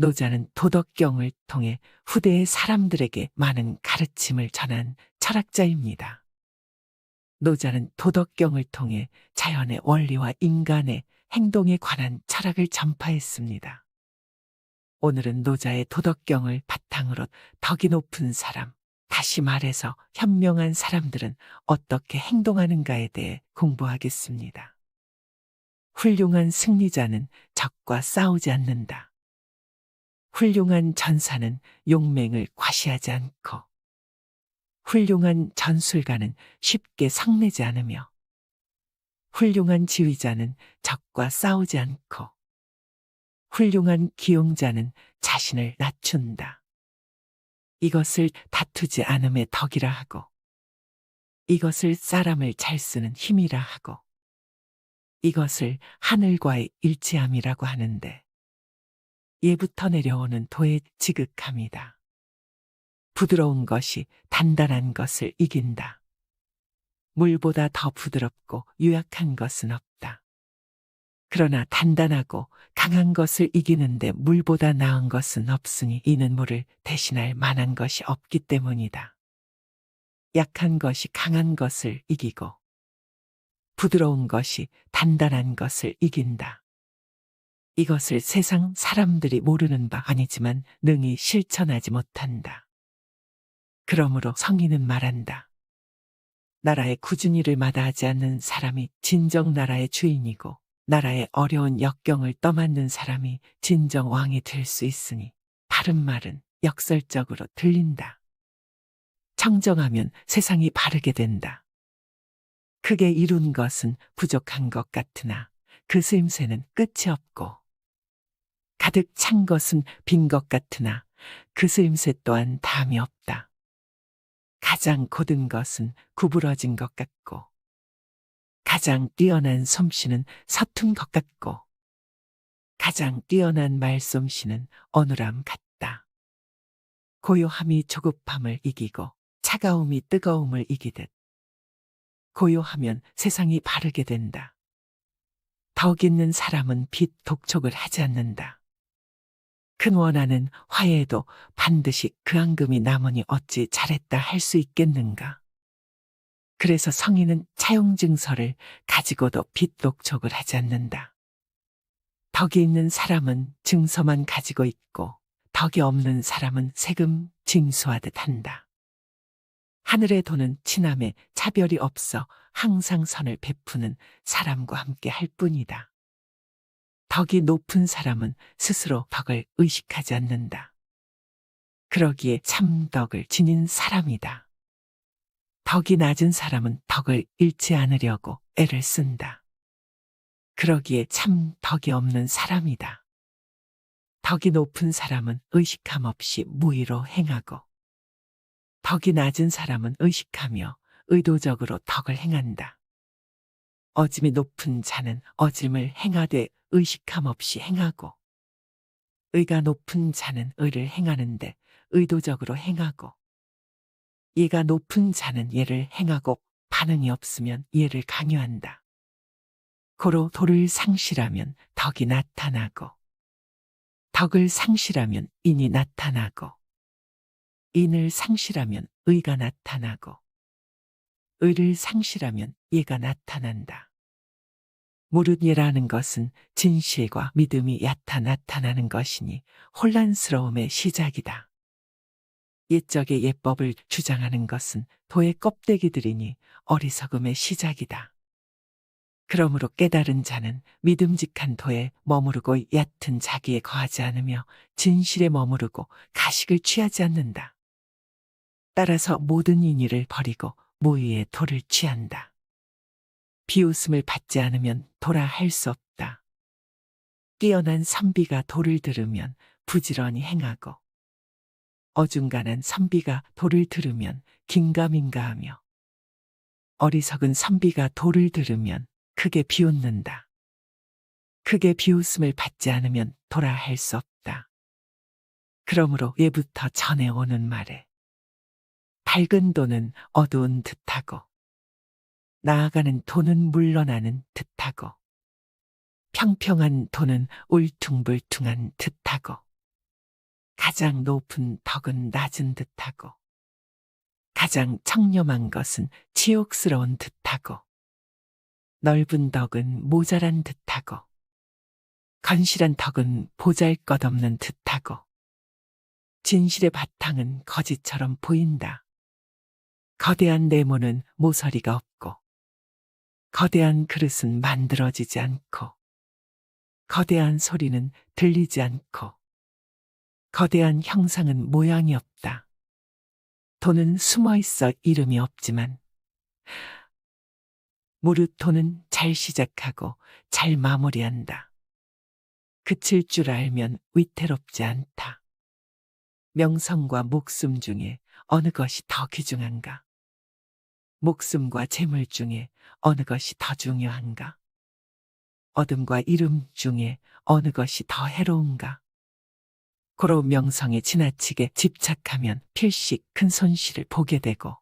노자는 도덕경을 통해 후대의 사람들에게 많은 가르침을 전한 철학자입니다. 노자는 도덕경을 통해 자연의 원리와 인간의 행동에 관한 철학을 전파했습니다. 오늘은 노자의 도덕경을 바탕으로 덕이 높은 사람, 다시 말해서 현명한 사람들은 어떻게 행동하는가에 대해 공부하겠습니다. 훌륭한 승리자는 적과 싸우지 않는다. 훌륭한 전사는 용맹을 과시하지 않고, 훌륭한 전술가는 쉽게 성내지 않으며, 훌륭한 지휘자는 적과 싸우지 않고, 훌륭한 기용자는 자신을 낮춘다. 이것을 다투지 않음의 덕이라 하고, 이것을 사람을 잘 쓰는 힘이라 하고, 이것을 하늘과의 일치함이라고 하는데, 예부터 내려오는 도의 지극함이다. 부드러운 것이 단단한 것을 이긴다. 물보다 더 부드럽고 유약한 것은 없다. 그러나 단단하고 강한 것을 이기는데 물보다 나은 것은 없으니 이는 물을 대신할 만한 것이 없기 때문이다. 약한 것이 강한 것을 이기고 부드러운 것이 단단한 것을 이긴다. 이것을 세상 사람들이 모르는 바 아니지만 능히 실천하지 못한다. 그러므로 성인은 말한다. 나라의 꾸준히를 마다하지 않는 사람이 진정 나라의 주인이고 나라의 어려운 역경을 떠맡는 사람이 진정 왕이 될 수 있으니 바른 말은 역설적으로 들린다. 청정하면 세상이 바르게 된다. 크게 이룬 것은 부족한 것 같으나 그 쓰임새는 끝이 없고 가득 찬 것은 빈 것 같으나 그 쓰임새 또한 담이 없다. 가장 곧은 것은 구부러진 것 같고 가장 뛰어난 솜씨는 서툰 것 같고 가장 뛰어난 말솜씨는 어눌함 같다. 고요함이 조급함을 이기고 차가움이 뜨거움을 이기듯 고요하면 세상이 바르게 된다. 덕 있는 사람은 빛 독촉을 하지 않는다. 큰 원하는 화해에도 반드시 그 앙금이 남으니 어찌 잘했다 할 수 있겠는가. 그래서 성인은 차용증서를 가지고도 빛 독촉을 하지 않는다. 덕이 있는 사람은 증서만 가지고 있고 덕이 없는 사람은 세금 징수하듯 한다. 하늘의 도는 친함에 차별이 없어 항상 선을 베푸는 사람과 함께 할 뿐이다. 덕이 높은 사람은 스스로 덕을 의식하지 않는다. 그러기에 참 덕을 지닌 사람이다. 덕이 낮은 사람은 덕을 잃지 않으려고 애를 쓴다. 그러기에 참 덕이 없는 사람이다. 덕이 높은 사람은 의식함 없이 무의로 행하고 덕이 낮은 사람은 의식하며 의도적으로 덕을 행한다. 어짐이 높은 자는 어짐을 행하되 의식함 없이 행하고 의가 높은 자는 의를 행하는데 의도적으로 행하고 예가 높은 자는 예를 행하고 반응이 없으면 예를 강요한다. 고로 도를 상실하면 덕이 나타나고 덕을 상실하면 인이 나타나고 인을 상실하면 의가 나타나고 의를 상실하면 예가 나타난다. 무릇 예라는 것은 진실과 믿음이 얕아 나타나는 것이니 혼란스러움의 시작이다. 옛적의 예법을 주장하는 것은 도의 껍데기들이니 어리석음의 시작이다. 그러므로 깨달은 자는 믿음직한 도에 머무르고 얕은 자기에 거하지 않으며 진실에 머무르고 가식을 취하지 않는다. 따라서 모든 인의를 버리고 무의의 도를 취한다. 비웃음을 받지 않으면 도라 할 수 없다. 뛰어난 선비가 도를 들으면 부지런히 행하고 어중간한 선비가 도를 들으면 긴가민가하며 어리석은 선비가 도를 들으면 크게 비웃는다. 크게 비웃음을 받지 않으면 도라 할 수 없다. 그러므로 예부터 전해오는 말에 밝은 도는 어두운 듯하고 나아가는 도는 물러나는 듯하고 평평한 도는 울퉁불퉁한 듯하고 가장 높은 덕은 낮은 듯하고 가장 청렴한 것은 치욕스러운 듯하고 넓은 덕은 모자란 듯하고 건실한 덕은 보잘것없는 듯하고 진실의 바탕은 거짓처럼 보인다. 거대한 네모는 모서리가 없고 거대한 그릇은 만들어지지 않고 거대한 소리는 들리지 않고 거대한 형상은 모양이 없다. 돈은 숨어 있어 이름이 없지만 무릇 돈은 잘 시작하고 잘 마무리한다. 그칠 줄 알면 위태롭지 않다. 명성과 목숨 중에 어느 것이 더 귀중한가? 목숨과 재물 중에 어느 것이 더 중요한가? 어둠과 이름 중에 어느 것이 더 해로운가? 고로 명성에 지나치게 집착하면 필시 큰 손실을 보게 되고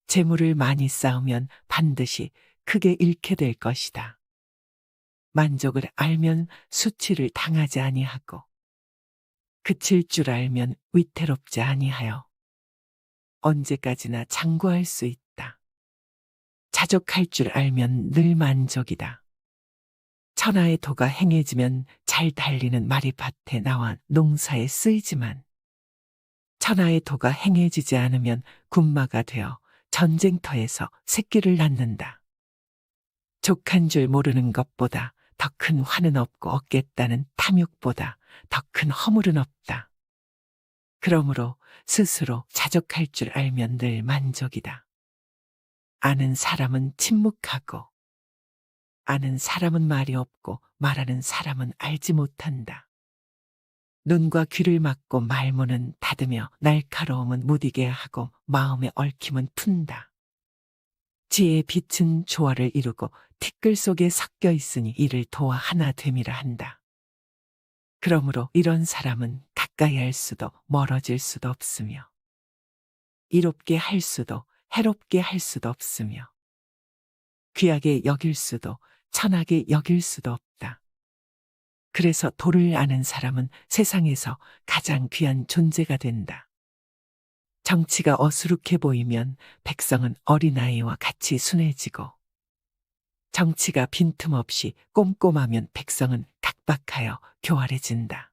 재물을 많이 쌓으면 반드시 크게 잃게 될 것이다. 만족을 알면 수치를 당하지 아니하고 그칠 줄 알면 위태롭지 아니하여 언제까지나 장구할 수 있다. 자족할 줄 알면 늘 만족이다. 천하의 도가 행해지면 잘 달리는 마리밭에 나와 농사에 쓰이지만 천하의 도가 행해지지 않으면 군마가 되어 전쟁터에서 새끼를 낳는다. 족한 줄 모르는 것보다 더 큰 화는 없고 없겠다는 탐욕보다 더 큰 허물은 없다. 그러므로 스스로 자족할 줄 알면 늘 만족이다. 아는 사람은 침묵하고 아는 사람은 말이 없고 말하는 사람은 알지 못한다. 눈과 귀를 막고 말문은 닫으며 날카로움은 무디게 하고 마음의 얽힘은 푼다. 지혜의 빛은 조화를 이루고 티끌 속에 섞여 있으니 이를 도와 하나 됨이라 한다. 그러므로 이런 사람은 가까이 할 수도 멀어질 수도 없으며 이롭게 할 수도 해롭게 할 수도 없으며 귀하게 여길 수도 천하게 여길 수도 없다. 그래서 도를 아는 사람은 세상에서 가장 귀한 존재가 된다. 정치가 어수룩해 보이면 백성은 어린아이와 같이 순해지고 정치가 빈틈없이 꼼꼼하면 백성은 각박하여 교활해진다.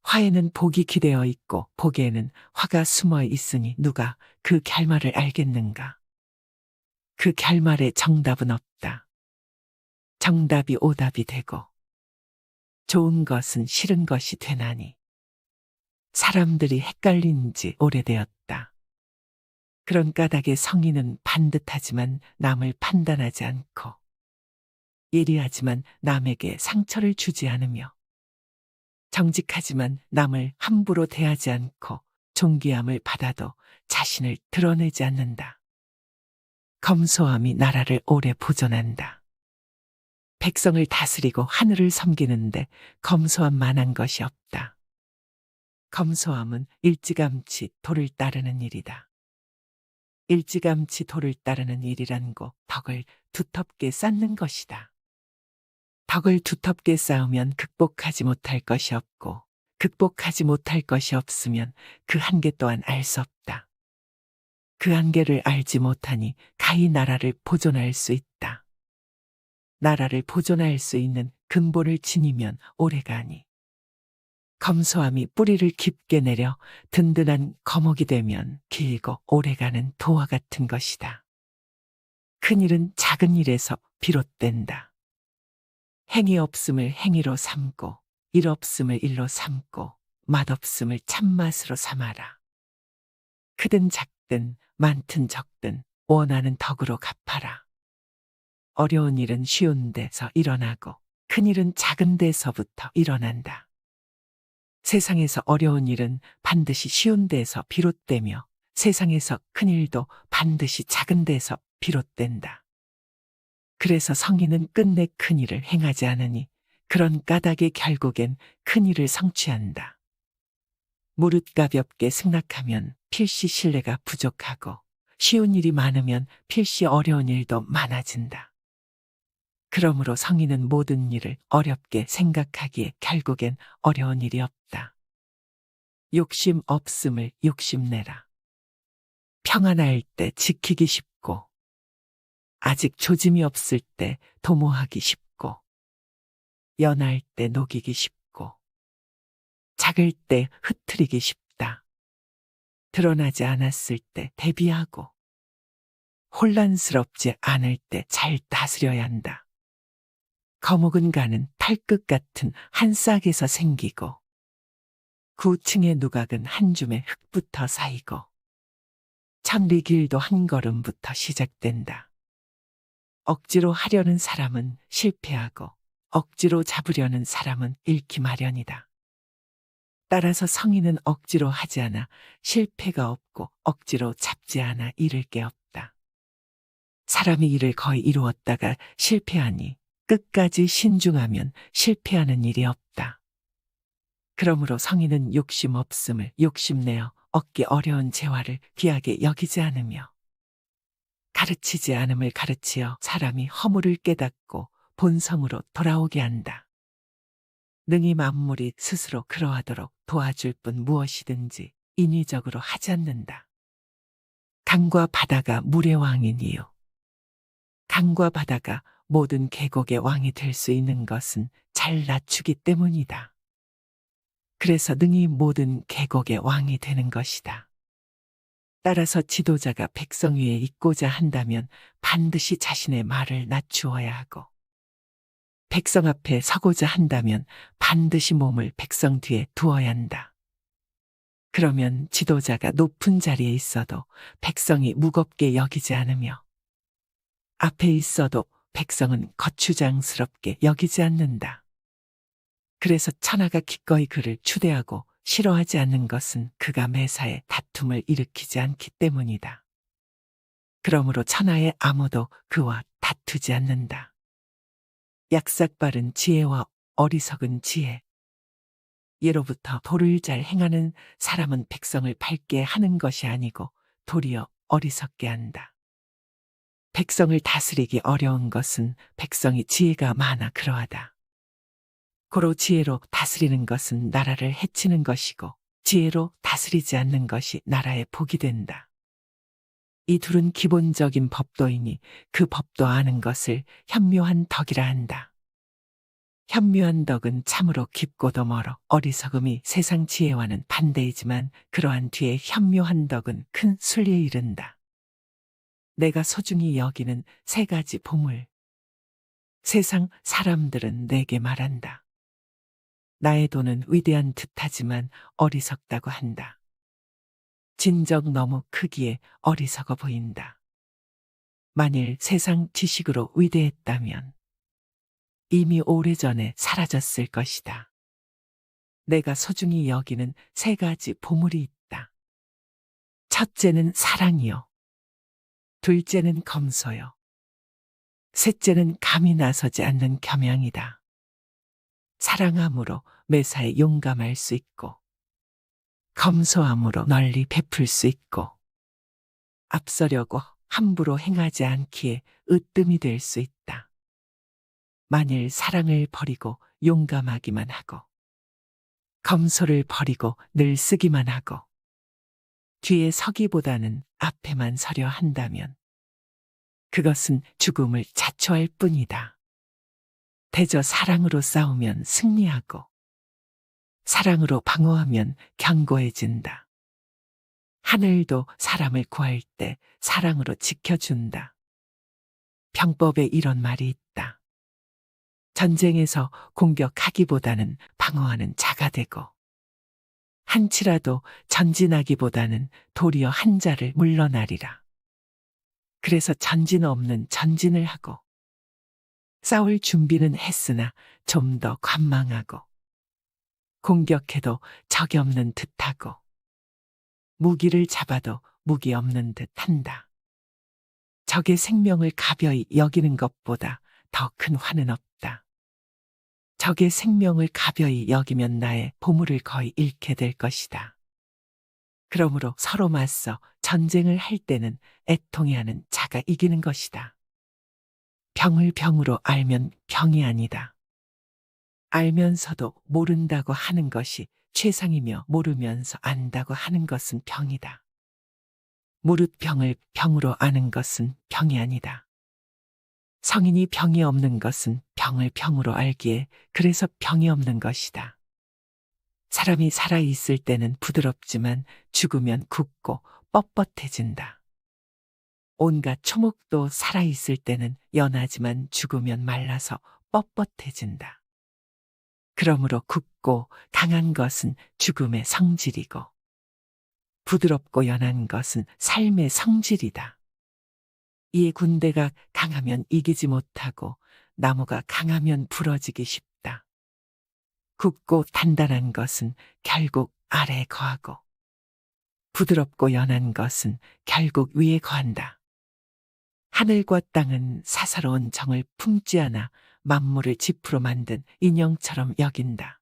화에는 복이 기대어 있고 복에는 화가 숨어 있으니 누가 그 결말을 알겠는가? 그 결말에 정답은 없다. 정답이 오답이 되고 좋은 것은 싫은 것이 되나니 사람들이 헷갈린 지 오래되었다. 그런 까닭에 성인은 반듯하지만 남을 판단하지 않고 예리하지만 남에게 상처를 주지 않으며 정직하지만 남을 함부로 대하지 않고 존귀함을 받아도 자신을 드러내지 않는다. 검소함이 나라를 오래 보존한다. 백성을 다스리고 하늘을 섬기는데 검소함만한 것이 없다. 검소함은 일찌감치 도를 따르는 일이다. 일찌감치 도를 따르는 일이란 고 덕을 두텁게 쌓는 것이다. 덕을 두텁게 쌓으면 극복하지 못할 것이 없고 극복하지 못할 것이 없으면 그 한계 또한 알 수 없다. 그 한계를 알지 못하니 가히 나라를 보존할 수 있다. 나라를 보존할 수 있는 근본을 지니면 오래가니 검소함이 뿌리를 깊게 내려 든든한 거목이 되면 길고 오래가는 도와 같은 것이다. 큰일은 작은 일에서 비롯된다. 행위 없음을 행위로 삼고 일 없음을 일로 삼고 맛없음을 참맛으로 삼아라. 크든 작든 많든 적든 원하는 덕으로 갚아라. 어려운 일은 쉬운 데서 일어나고 큰일은 작은 데서부터 일어난다. 세상에서 어려운 일은 반드시 쉬운 데서 비롯되며 세상에서 큰일도 반드시 작은 데서 비롯된다. 그래서 성인은 끝내 큰일을 행하지 않으니 그런 까닭에 결국엔 큰일을 성취한다. 무릇 가볍게 승낙하면 필시 신뢰가 부족하고 쉬운 일이 많으면 필시 어려운 일도 많아진다. 그러므로 성인은 모든 일을 어렵게 생각하기에 결국엔 어려운 일이 없다. 욕심 없음을 욕심내라. 평안할 때 지키기 쉽고, 아직 조짐이 없을 때 도모하기 쉽고, 연할 때 녹이기 쉽고, 작을 때 흐트리기 쉽다. 드러나지 않았을 때 대비하고, 혼란스럽지 않을 때 잘 다스려야 한다. 거묵은 가는 탈끝 같은 한 싹에서 생기고, 9층의 누각은 한 줌의 흙부터 쌓이고, 천리 길도 한 걸음부터 시작된다. 억지로 하려는 사람은 실패하고, 억지로 잡으려는 사람은 잃기 마련이다. 따라서 성인은 억지로 하지 않아 실패가 없고, 억지로 잡지 않아 잃을 게 없다. 사람이 일을 거의 이루었다가 실패하니 끝까지 신중하면 실패하는 일이 없다. 그러므로 성인은 욕심 없음을 욕심내어 얻기 어려운 재화를 귀하게 여기지 않으며, 가르치지 않음을 가르치어 사람이 허물을 깨닫고 본성으로 돌아오게 한다. 능히 만물이 스스로 그러하도록 도와줄 뿐 무엇이든지 인위적으로 하지 않는다. 강과 바다가 물의 왕인 이유. 강과 바다가 모든 계곡의 왕이 될 수 있는 것은 잘 낮추기 때문이다. 그래서 능히 모든 계곡의 왕이 되는 것이다. 따라서 지도자가 백성 위에 있고자 한다면 반드시 자신의 말을 낮추어야 하고, 백성 앞에 서고자 한다면 반드시 몸을 백성 뒤에 두어야 한다. 그러면 지도자가 높은 자리에 있어도 백성이 무겁게 여기지 않으며, 앞에 있어도 백성은 거추장스럽게 여기지 않는다. 그래서 천하가 기꺼이 그를 추대하고 싫어하지 않는 것은 그가 매사에 다툼을 일으키지 않기 때문이다. 그러므로 천하에 아무도 그와 다투지 않는다. 약삭빠른 지혜와 어리석은 지혜. 예로부터 도를 잘 행하는 사람은 백성을 밝게 하는 것이 아니고 도리어 어리석게 한다. 백성을 다스리기 어려운 것은 백성이 지혜가 많아 그러하다. 고로 지혜로 다스리는 것은 나라를 해치는 것이고, 지혜로 다스리지 않는 것이 나라의 복이 된다. 이 둘은 기본적인 법도이니 그 법도 아는 것을 현묘한 덕이라 한다. 현묘한 덕은 참으로 깊고도 멀어 어리석음이 세상 지혜와는 반대이지만, 그러한 뒤에 현묘한 덕은 큰 순리에 이른다. 내가 소중히 여기는 세 가지 보물. 세상 사람들은 내게 말한다. 나의 돈은 위대한 듯하지만 어리석다고 한다. 진정 너무 크기에 어리석어 보인다. 만일 세상 지식으로 위대했다면 이미 오래전에 사라졌을 것이다. 내가 소중히 여기는 세 가지 보물이 있다. 첫째는 사랑이요. 둘째는 검소요. 셋째는 감히 나서지 않는 겸양이다. 사랑함으로 매사에 용감할 수 있고, 검소함으로 널리 베풀 수 있고, 앞서려고 함부로 행하지 않기에 으뜸이 될 수 있다. 만일 사랑을 버리고 용감하기만 하고, 검소를 버리고 늘 쓰기만 하고, 뒤에 서기보다는 앞에만 서려 한다면 그것은 죽음을 자초할 뿐이다. 대저 사랑으로 싸우면 승리하고, 사랑으로 방어하면 견고해진다. 하늘도 사람을 구할 때 사랑으로 지켜준다. 병법에 이런 말이 있다. 전쟁에서 공격하기보다는 방어하는 자가 되고, 한치라도 전진하기보다는 도리어 한 자를 물러나리라. 그래서 전진 없는 전진을 하고, 싸울 준비는 했으나 좀 더 관망하고, 공격해도 적이 없는 듯하고, 무기를 잡아도 무기 없는 듯한다. 적의 생명을 가벼이 여기는 것보다 더 큰 화는 없다. 적의 생명을 가벼이 여기면 나의 보물을 거의 잃게 될 것이다. 그러므로 서로 맞서 전쟁을 할 때는 애통해하는 자가 이기는 것이다. 병을 병으로 알면 병이 아니다. 알면서도 모른다고 하는 것이 최상이며 모르면서 안다고 하는 것은 병이다. 무릇 병을 병으로 아는 것은 병이 아니다. 성인이 병이 없는 것은 병을 병으로 알기에 그래서 병이 없는 것이다. 사람이 살아있을 때는 부드럽지만 죽으면 굳고 뻣뻣해진다. 온갖 초목도 살아있을 때는 연하지만 죽으면 말라서 뻣뻣해진다. 그러므로 굳고 강한 것은 죽음의 성질이고 부드럽고 연한 것은 삶의 성질이다. 이에 군대가 강하면 이기지 못하고 나무가 강하면 부러지기 쉽다. 굳고 단단한 것은 결국 아래에 거하고 부드럽고 연한 것은 결국 위에 거한다. 하늘과 땅은 사사로운 정을 품지 않아 만물을 지푸로 만든 인형처럼 여긴다.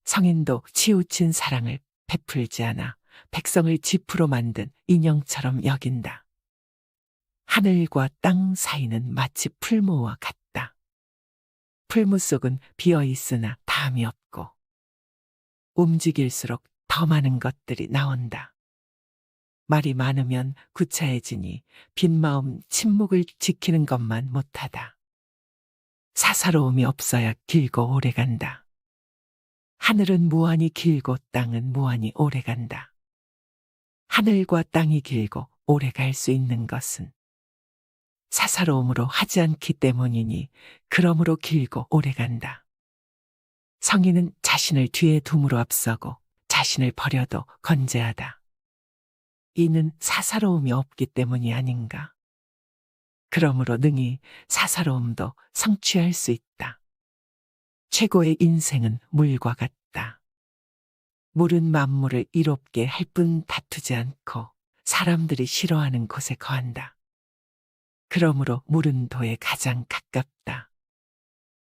성인도 치우친 사랑을 베풀지 않아 백성을 지푸로 만든 인형처럼 여긴다. 하늘과 땅 사이는 마치 풀무와 같다. 풀무 속은 비어 있으나 담이 없고 움직일수록 더 많은 것들이 나온다. 말이 많으면 구차해지니 빈 마음 침묵을 지키는 것만 못하다. 사사로움이 없어야 길고 오래간다. 하늘은 무한히 길고 땅은 무한히 오래간다. 하늘과 땅이 길고 오래 갈 수 있는 것은 사사로움으로 하지 않기 때문이니 그러므로 길고 오래간다. 성인은 자신을 뒤에 둠으로 앞서고 자신을 버려도 건재하다. 이는 사사로움이 없기 때문이 아닌가. 그러므로 능히 사사로움도 성취할 수 있다. 최고의 인생은 물과 같다. 물은 만물을 이롭게 할 뿐 다투지 않고 사람들이 싫어하는 곳에 거한다. 그러므로 물은 도에 가장 가깝다.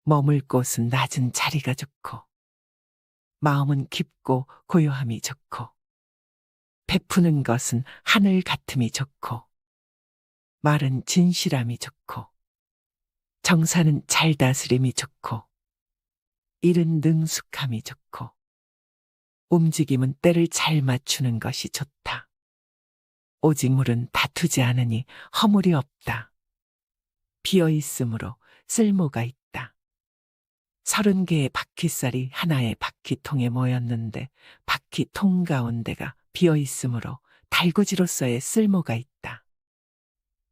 머물 곳은 낮은 자리가 좋고 마음은 깊고 고요함이 좋고 베푸는 것은 하늘 같음이 좋고 말은 진실함이 좋고 정사는 잘 다스림이 좋고 일은 능숙함이 좋고 움직임은 때를 잘 맞추는 것이 좋다. 오직 물은 다투지 않으니 허물이 없다. 비어 있으므로 쓸모가 있다. 30개의 바퀴살이 하나의 바퀴통에 모였는데 바퀴통 가운데가 비어 있으므로 달구지로서의 쓸모가 있다.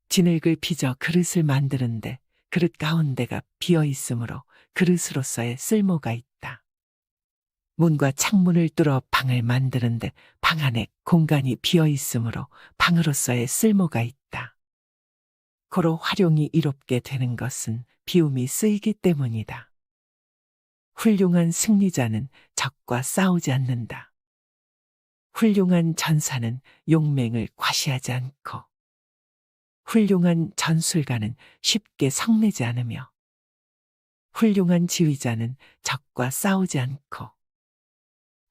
진흙을 빚어 그릇을 만드는데 그릇 가운데가 비어 있으므로 그릇으로서의 쓸모가 있다. 문과 창문을 뚫어 방을 만드는데 방 안에 공간이 비어 있으므로 방으로서의 쓸모가 있다. 고로 활용이 이롭게 되는 것은 비움이 쓰이기 때문이다. 훌륭한 승리자는 적과 싸우지 않는다. 훌륭한 전사는 용맹을 과시하지 않고 훌륭한 전술가는 쉽게 성내지 않으며 훌륭한 지휘자는 적과 싸우지 않고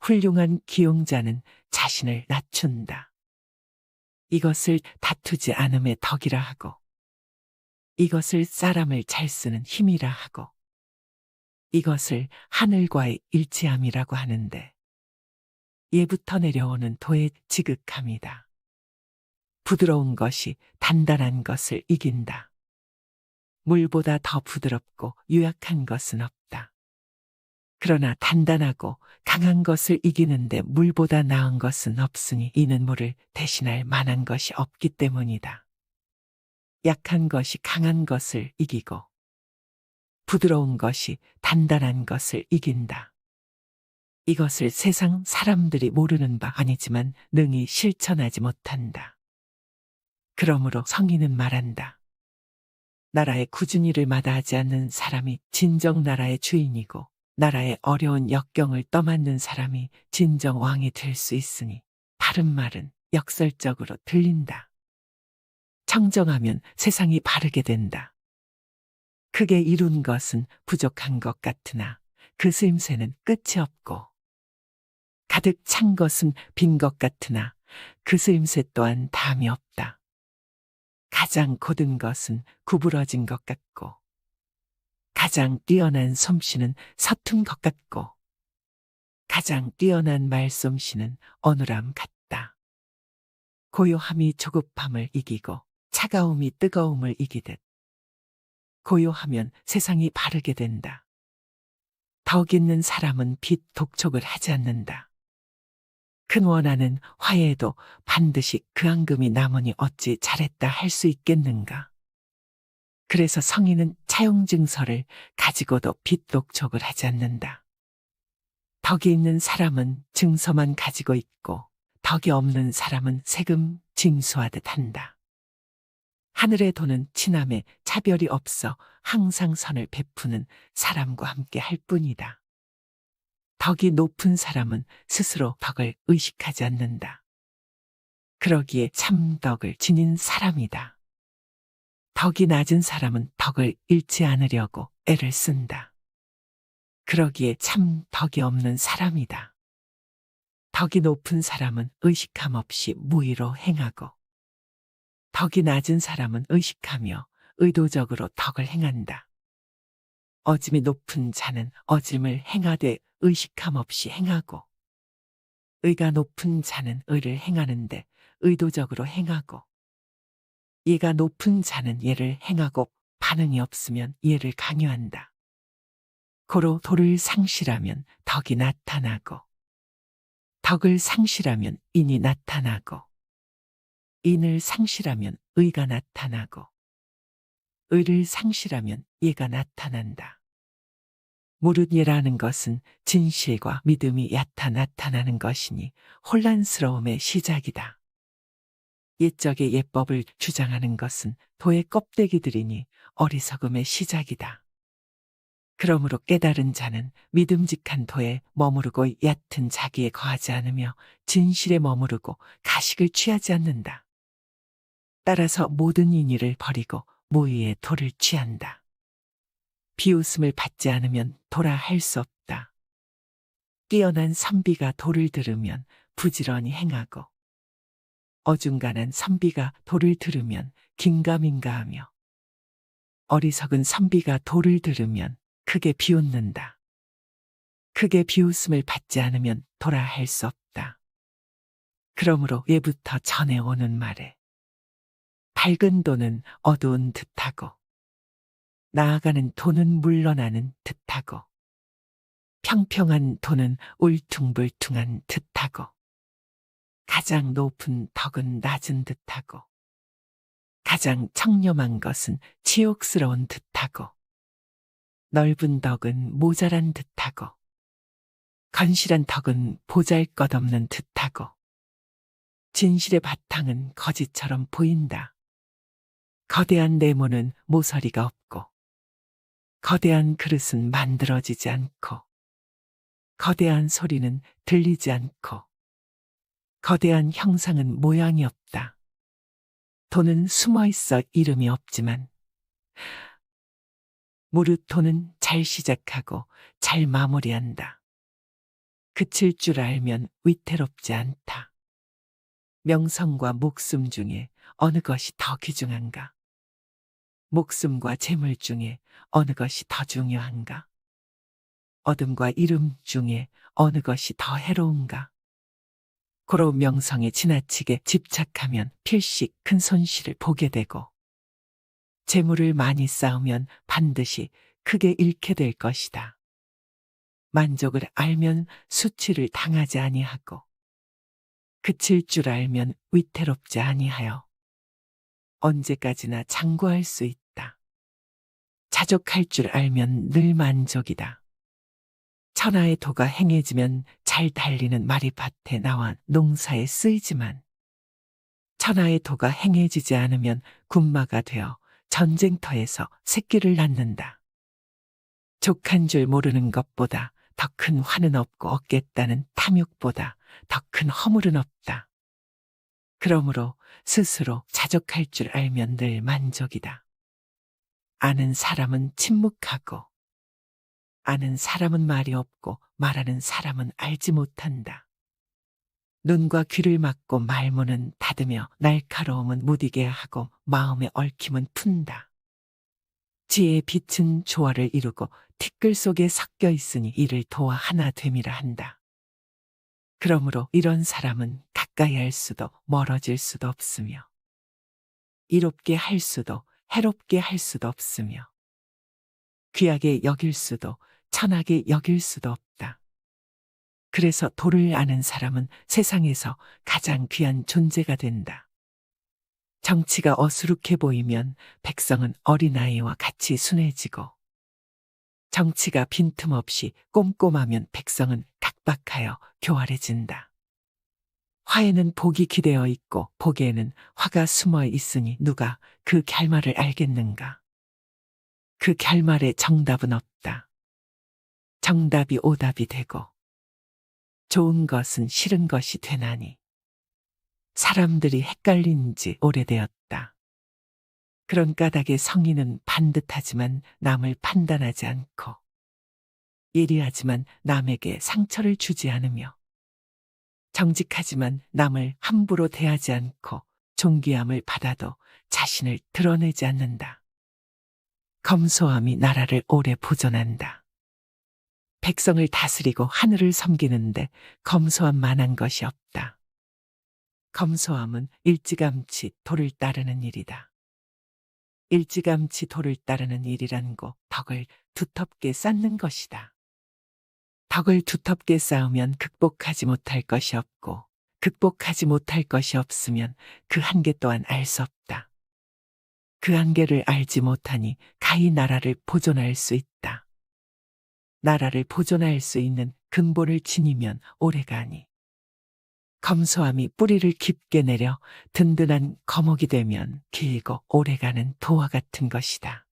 훌륭한 기용자는 자신을 낮춘다. 이것을 다투지 않음의 덕이라 하고 이것을 사람을 잘 쓰는 힘이라 하고 이것을 하늘과의 일치함이라고 하는데 예부터 내려오는 도의 지극함이다. 부드러운 것이 단단한 것을 이긴다. 물보다 더 부드럽고 유약한 것은 없다. 그러나 단단하고 강한 것을 이기는데 물보다 나은 것은 없으니 이는 물을 대신할 만한 것이 없기 때문이다. 약한 것이 강한 것을 이기고 부드러운 것이 단단한 것을 이긴다. 이것을 세상 사람들이 모르는 바 아니지만 능히 실천하지 못한다. 그러므로 성인은 말한다. 나라의 꾸준히를 마다하지 않는 사람이 진정 나라의 주인이고 나라의 어려운 역경을 떠맡는 사람이 진정 왕이 될 수 있으니 바른 말은 역설적으로 들린다. 청정하면 세상이 바르게 된다. 크게 이룬 것은 부족한 것 같으나 그 쓰임새는 끝이 없고 가득 찬 것은 빈 것 같으나 그 쓰임새 또한 담이 없다. 가장 고든 것은 구부러진 것 같고 가장 뛰어난 솜씨는 서툰 것 같고 가장 뛰어난 말솜씨는 어눌함 같다. 고요함이 조급함을 이기고 차가움이 뜨거움을 이기듯 고요하면 세상이 바르게 된다. 덕 있는 사람은 빛 독촉을 하지 않는다. 큰 원한은 화해에도 반드시 그 앙금이 남으니 어찌 잘했다 할 수 있겠는가. 그래서 성인은 차용증서를 가지고도 빛 독촉을 하지 않는다. 덕이 있는 사람은 증서만 가지고 있고 덕이 없는 사람은 세금 징수하듯 한다. 하늘의 도는 친함에 차별이 없어 항상 선을 베푸는 사람과 함께 할 뿐이다. 덕이 높은 사람은 스스로 덕을 의식하지 않는다. 그러기에 참 덕을 지닌 사람이다. 덕이 낮은 사람은 덕을 잃지 않으려고 애를 쓴다. 그러기에 참 덕이 없는 사람이다. 덕이 높은 사람은 의식함 없이 무의로 행하고 덕이 낮은 사람은 의식하며 의도적으로 덕을 행한다. 어짐이 높은 자는 어짐을 행하되 의식함 없이 행하고 의가 높은 자는 의를 행하는데 의도적으로 행하고 예가 높은 자는 예를 행하고 반응이 없으면 예를 강요한다. 고로 도를 상실하면 덕이 나타나고 덕을 상실하면 인이 나타나고 인을 상실하면 의가 나타나고 의를 상실하면 예가 나타난다. 무릇 예라는 것은 진실과 믿음이 얕아 나타나는 것이니 혼란스러움의 시작이다. 옛적의 예법을 주장하는 것은 도의 껍데기들이니 어리석음의 시작이다. 그러므로 깨달은 자는 믿음직한 도에 머무르고 얕은 자기에 거하지 않으며 진실에 머무르고 가식을 취하지 않는다. 따라서 모든 인의를 버리고 무의의 도를 취한다. 비웃음을 받지 않으면 도라 할 수 없다. 뛰어난 선비가 도를 들으면 부지런히 행하고 어중간한 선비가 도를 들으면 긴가민가하며 어리석은 선비가 도를 들으면 크게 비웃는다. 크게 비웃음을 받지 않으면 도라 할 수 없다. 그러므로 예부터 전해오는 말에 밝은 도는 어두운 듯하고 나아가는 도는 물러나는 듯하고 평평한 도는 울퉁불퉁한 듯하고 가장 높은 덕은 낮은 듯하고 가장 청렴한 것은 치욕스러운 듯하고 넓은 덕은 모자란 듯하고 건실한 덕은 보잘것없는 듯하고 진실의 바탕은 거짓처럼 보인다. 거대한 네모는 모서리가 없고 거대한 그릇은 만들어지지 않고 거대한 소리는 들리지 않고 거대한 형상은 모양이 없다. 도는 숨어 있어 이름이 없지만 무릇 도는 잘 시작하고 잘 마무리한다. 그칠 줄 알면 위태롭지 않다. 명성과 목숨 중에 어느 것이 더 귀중한가? 목숨과 재물 중에 어느 것이 더 중요한가? 어둠과 이름 중에 어느 것이 더 해로운가? 고로 명성에 지나치게 집착하면 필시 큰 손실을 보게 되고 재물을 많이 쌓으면 반드시 크게 잃게 될 것이다. 만족을 알면 수치를 당하지 아니하고 그칠 줄 알면 위태롭지 아니하여 언제까지나 장구할 수 있다. 자족할 줄 알면 늘 만족이다. 천하의 도가 행해지면 잘 달리는 마리밭에 나와 농사에 쓰이지만 천하의 도가 행해지지 않으면 군마가 되어 전쟁터에서 새끼를 낳는다. 족한 줄 모르는 것보다 더 큰 화는 없고 없겠다는 탐욕보다 더 큰 허물은 없다. 그러므로 스스로 자족할 줄 알면 늘 만족이다. 아는 사람은 침묵하고 아는 사람은 말이 없고 말하는 사람은 알지 못한다. 눈과 귀를 막고 말문은 닫으며 날카로움은 무디게 하고 마음의 얽힘은 푼다. 지혜의 빛은 조화를 이루고 티끌 속에 섞여 있으니 이를 도와 하나 됨이라 한다. 그러므로 이런 사람은 가까이 할 수도 멀어질 수도 없으며 이롭게 할 수도 해롭게 할 수도 없으며 귀하게 여길 수도 천하게 여길 수도 없다. 그래서 도를 아는 사람은 세상에서 가장 귀한 존재가 된다. 정치가 어수룩해 보이면 백성은 어린아이와 같이 순해지고 정치가 빈틈없이 꼼꼼하면 백성은 각박하여 교활해진다. 화에는 복이 기대어 있고 복에는 화가 숨어 있으니 누가 그 결말을 알겠는가? 그 결말에 정답은 없다. 정답이 오답이 되고 좋은 것은 싫은 것이 되나니 사람들이 헷갈린 지 오래되었다. 그런 까닭에 성인은 반듯하지만 남을 판단하지 않고 예리하지만 남에게 상처를 주지 않으며 정직하지만 남을 함부로 대하지 않고 존귀함을 받아도 자신을 드러내지 않는다. 검소함이 나라를 오래 보존한다. 백성을 다스리고 하늘을 섬기는데 검소함만한 것이 없다. 검소함은 일찌감치 도를 따르는 일이다. 일찌감치 도를 따르는 일이란고 덕을 두텁게 쌓는 것이다. 덕을 두텁게 쌓으면 극복하지 못할 것이 없고 극복하지 못할 것이 없으면 그 한계 또한 알 수 없다. 그 한계를 알지 못하니 가히 나라를 보존할 수 있다. 나라를 보존할 수 있는 근본을 지니면 오래가니 검소함이 뿌리를 깊게 내려 든든한 거목이 되면 길고 오래가는 도와 같은 것이다.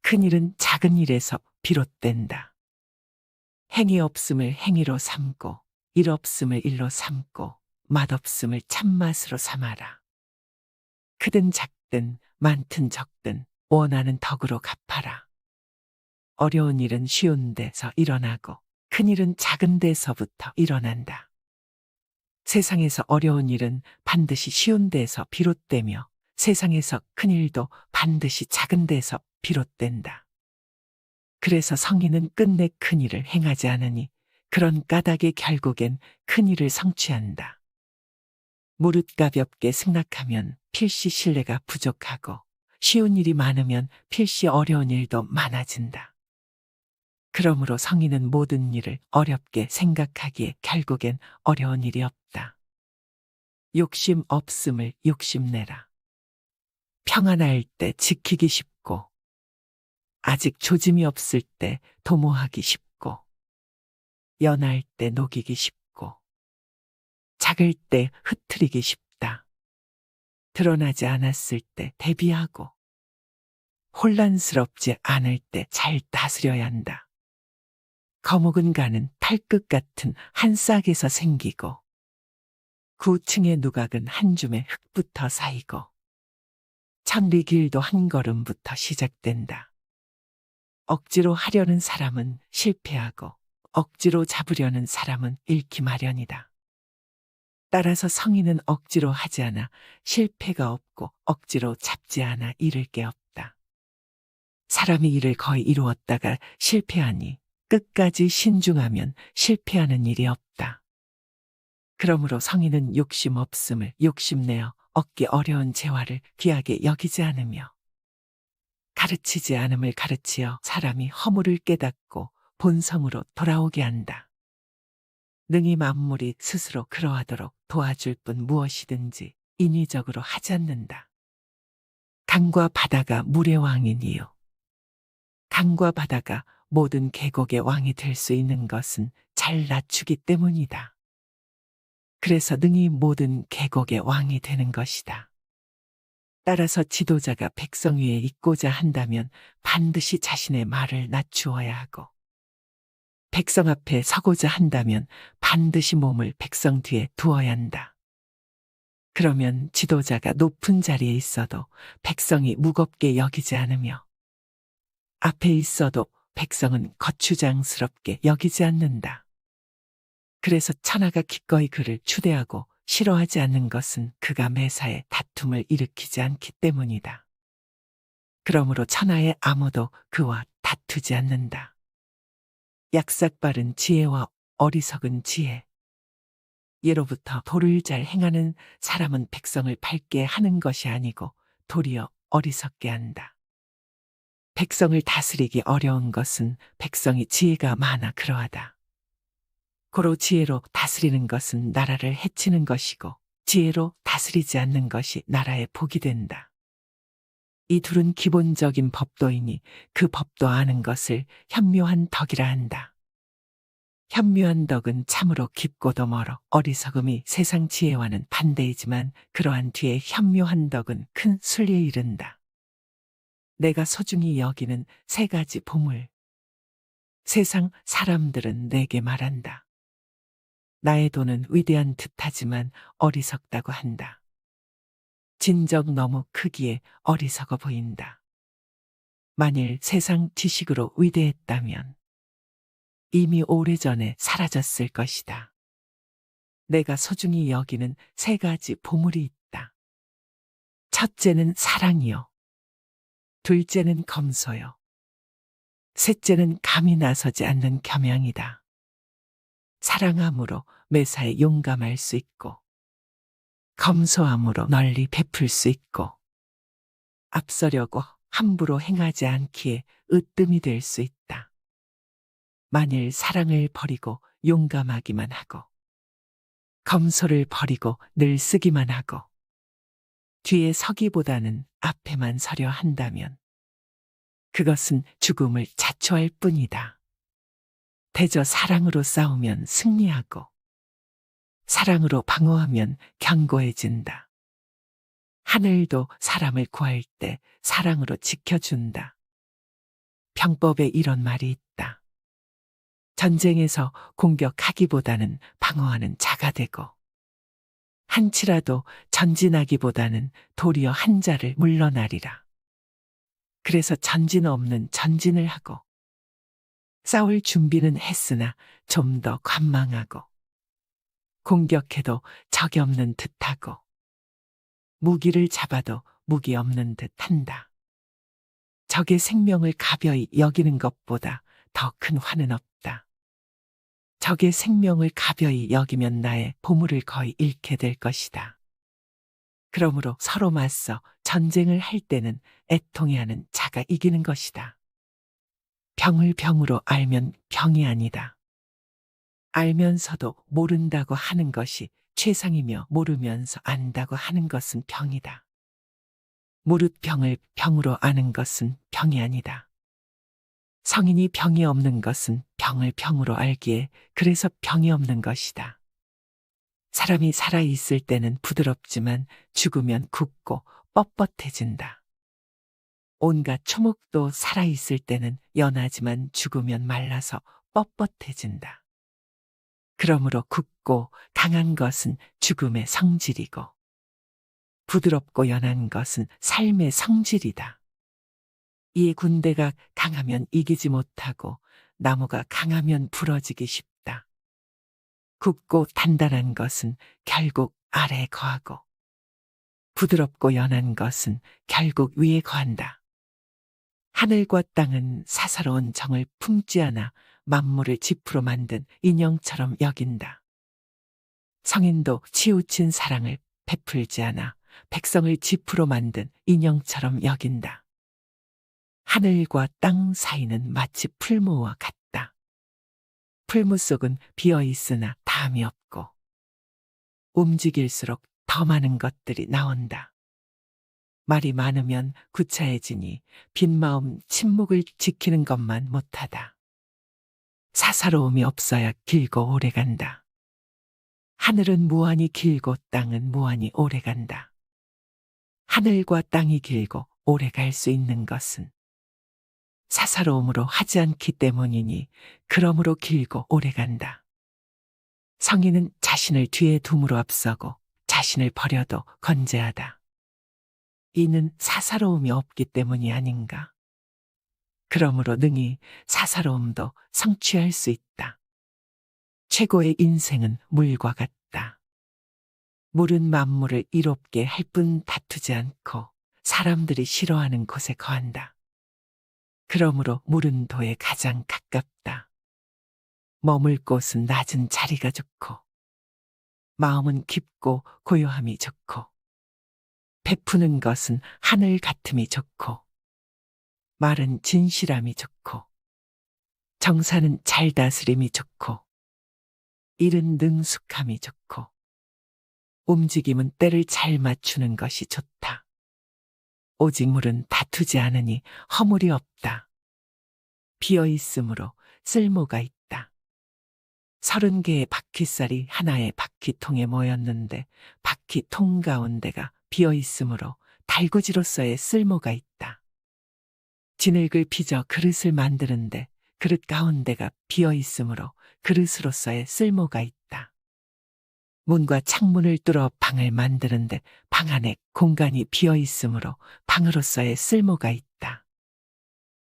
큰일은 작은 일에서 비롯된다. 행위 없음을 행위로 삼고 일 없음을 일로 삼고 맛없음을 참맛으로 삼아라. 크든 작든 많든 적든 원하는 덕으로 갚아라. 어려운 일은 쉬운 데서 일어나고 큰일은 작은 데서부터 일어난다. 세상에서 어려운 일은 반드시 쉬운 데서 비롯되며 세상에서 큰일도 반드시 작은 데서 비롯된다. 그래서 성인은 끝내 큰일을 행하지 않으니 그런 까닭에 결국엔 큰일을 성취한다. 무릇 가볍게 승낙하면 필시 신뢰가 부족하고 쉬운 일이 많으면 필시 어려운 일도 많아진다. 그러므로 성인은 모든 일을 어렵게 생각하기에 결국엔 어려운 일이 없다. 욕심 없음을 욕심내라. 평안할 때 지키기 쉽고 아직 조짐이 없을 때 도모하기 쉽고 연할 때 녹이기 쉽고 작을 때 흐트리기 쉽다. 드러나지 않았을 때 대비하고 혼란스럽지 않을 때 잘 다스려야 한다. 거목은 가는 탈끝 같은 한 싹에서 생기고 9층의 누각은 한 줌의 흙부터 쌓이고 천리 길도 한 걸음부터 시작된다. 억지로 하려는 사람은 실패하고 억지로 잡으려는 사람은 잃기 마련이다. 따라서 성인은 억지로 하지 않아 실패가 없고 억지로 잡지 않아 잃을 게 없다. 사람이 일을 거의 이루었다가 실패하니 끝까지 신중하면 실패하는 일이 없다. 그러므로 성인은 욕심 없음을 욕심내어 얻기 어려운 재화를 귀하게 여기지 않으며 가르치지 않음을 가르치어 사람이 허물을 깨닫고 본성으로 돌아오게 한다. 능히 만물이 스스로 그러하도록 도와줄 뿐 무엇이든지 인위적으로 하지 않는다. 강과 바다가 물의 왕이니요. 강과 바다가 모든 계곡의 왕이 될 수 있는 것은 잘 낮추기 때문이다. 그래서 능히 모든 계곡의 왕이 되는 것이다. 따라서 지도자가 백성 위에 있고자 한다면 반드시 자신의 말을 낮추어야 하고 백성 앞에 서고자 한다면 반드시 몸을 백성 뒤에 두어야 한다. 그러면 지도자가 높은 자리에 있어도 백성이 무겁게 여기지 않으며 앞에 있어도 백성은 거추장스럽게 여기지 않는다. 그래서 천하가 기꺼이 그를 추대하고 싫어하지 않는 것은 그가 매사에 다툼을 일으키지 않기 때문이다. 그러므로 천하에 아무도 그와 다투지 않는다. 약삭 빠른 지혜와 어리석은 지혜, 예로부터 도를 잘 행하는 사람은 백성을 밝게 하는 것이 아니고 도리어 어리석게 한다. 백성을 다스리기 어려운 것은 백성이 지혜가 많아 그러하다. 고로 지혜로 다스리는 것은 나라를 해치는 것이고 지혜로 다스리지 않는 것이 나라의 복이 된다. 이 둘은 기본적인 법도이니 그 법도 아는 것을 현묘한 덕이라 한다. 현묘한 덕은 참으로 깊고도 멀어 어리석음이 세상 지혜와는 반대이지만 그러한 뒤에 현묘한 덕은 큰 순리에 이른다. 내가 소중히 여기는 세 가지 보물. 세상 사람들은 내게 말한다. 나의 돈은 위대한 듯하지만 어리석다고 한다. 진정 너무 크기에 어리석어 보인다. 만일 세상 지식으로 위대했다면 이미 오래전에 사라졌을 것이다. 내가 소중히 여기는 세 가지 보물이 있다. 첫째는 사랑이요. 둘째는 검소요. 셋째는 감히 나서지 않는 겸양이다. 사랑함으로 매사에 용감할 수 있고, 검소함으로 널리 베풀 수 있고, 앞서려고 함부로 행하지 않기에 으뜸이 될 수 있다. 만일 사랑을 버리고 용감하기만 하고, 검소를 버리고 늘 쓰기만 하고, 뒤에 서기보다는 앞에만 서려 한다면, 그것은 죽음을 자초할 뿐이다. 대저 사랑으로 싸우면 승리하고, 사랑으로 방어하면 견고해진다. 하늘도 사람을 구할 때 사랑으로 지켜준다. 병법에 이런 말이 있다. 전쟁에서 공격하기보다는 방어하는 자가 되고, 한치라도 전진하기보다는 도리어 한 자를 물러나리라. 그래서 전진 없는 전진을 하고, 싸울 준비는 했으나 좀 더 관망하고, 공격해도 적이 없는 듯하고, 무기를 잡아도 무기 없는 듯한다. 적의 생명을 가벼이 여기는 것보다 더 큰 화는 없다. 적의 생명을 가벼이 여기면 나의 보물을 거의 잃게 될 것이다. 그러므로 서로 맞서 전쟁을 할 때는 애통해하는 자가 이기는 것이다. 병을 병으로 알면 병이 아니다. 알면서도 모른다고 하는 것이 최상이며 모르면서 안다고 하는 것은 병이다. 무릇 병을 병으로 아는 것은 병이 아니다. 성인이 병이 없는 것은 병을 병으로 알기에 그래서 병이 없는 것이다. 사람이 살아있을 때는 부드럽지만 죽으면 굳고 뻣뻣해진다. 온갖 초목도 살아있을 때는 연하지만 죽으면 말라서 뻣뻣해진다. 그러므로 굳고 강한 것은 죽음의 성질이고 부드럽고 연한 것은 삶의 성질이다. 이 군대가 강하면 이기지 못하고 나무가 강하면 부러지기 쉽다. 굳고 단단한 것은 결국 아래에 거하고 부드럽고 연한 것은 결국 위에 거한다. 하늘과 땅은 사사로운 정을 품지 않아 만물을 지푸로 만든 인형처럼 여긴다. 성인도 치우친 사랑을 베풀지 않아 백성을 지푸로 만든 인형처럼 여긴다. 하늘과 땅 사이는 마치 풀무와 같다. 풀무 속은 비어 있으나 담이 없고 움직일수록 더 많은 것들이 나온다. 말이 많으면 구차해지니 빈 마음 침묵을 지키는 것만 못하다. 사사로움이 없어야 길고 오래간다. 하늘은 무한히 길고 땅은 무한히 오래간다. 하늘과 땅이 길고 오래 갈 수 있는 것은 사사로움으로 하지 않기 때문이니 그러므로 길고 오래 간다. 성인은 자신을 뒤에 둠으로 앞서고 자신을 버려도 건재하다. 이는 사사로움이 없기 때문이 아닌가. 그러므로 능히 사사로움도 성취할 수 있다. 최고의 인생은 물과 같다. 물은 만물을 이롭게 할 뿐 다투지 않고 사람들이 싫어하는 곳에 거한다. 그러므로 물은 도에 가장 가깝다. 머물 곳은 낮은 자리가 좋고 마음은 깊고 고요함이 좋고, 베푸는 것은 하늘 같음이 좋고, 말은 진실함이 좋고, 정사는 잘 다스림이 좋고, 일은 능숙함이 좋고, 움직임은 때를 잘 맞추는 것이 좋다. 오직 물은 다투지 않으니 허물이 없다. 비어 있으므로 쓸모가 있다. 30개의 바퀴살이 하나의 바퀴통에 모였는데 바퀴통 가운데가 비어 있으므로 달구지로서의 쓸모가 있다. 진흙을 빚어 그릇을 만드는데 그릇 가운데가 비어 있으므로 그릇으로서의 쓸모가 있다. 문과 창문을 뚫어 방을 만드는데 방 안에 공간이 비어 있으므로 방으로서의 쓸모가 있다.